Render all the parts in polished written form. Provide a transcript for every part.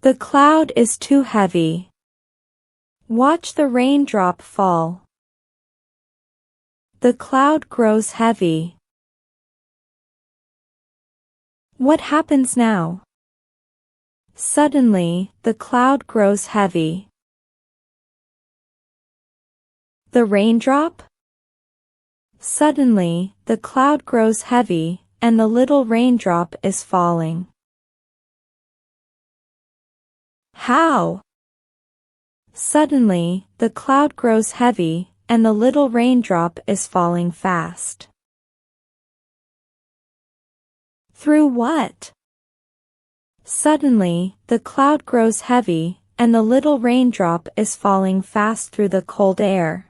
The cloud is too heavy. Watch the raindrop fall. The cloud grows heavy. What happens now? Suddenly, the cloud grows heavy. The raindrop? Suddenly, the cloud grows heavy, and the little raindrop is falling. How? Suddenly, the cloud grows heavy, and the little raindrop is falling fast. Through what? Suddenly, the cloud grows heavy, and the little raindrop is falling fast through the cold air.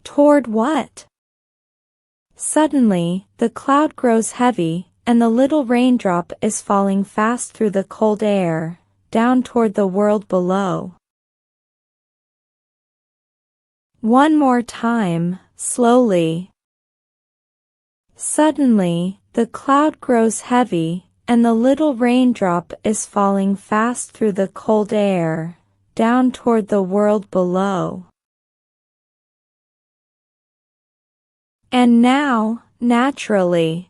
Toward what? Suddenly, the cloud grows heavy, and the little raindrop is falling fast through the cold air, down toward the world below. One more time, slowly. Suddenly, the cloud grows heavy, and the little raindrop is falling fast through the cold air, down toward the world below. And now, naturally.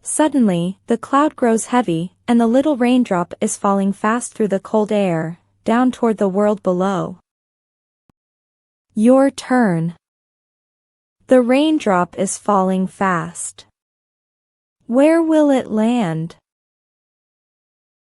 Suddenly, the cloud grows heavy, and the little raindrop is falling fast through the cold air, down toward the world below. Your turn. The raindrop is falling fast. Where will it land?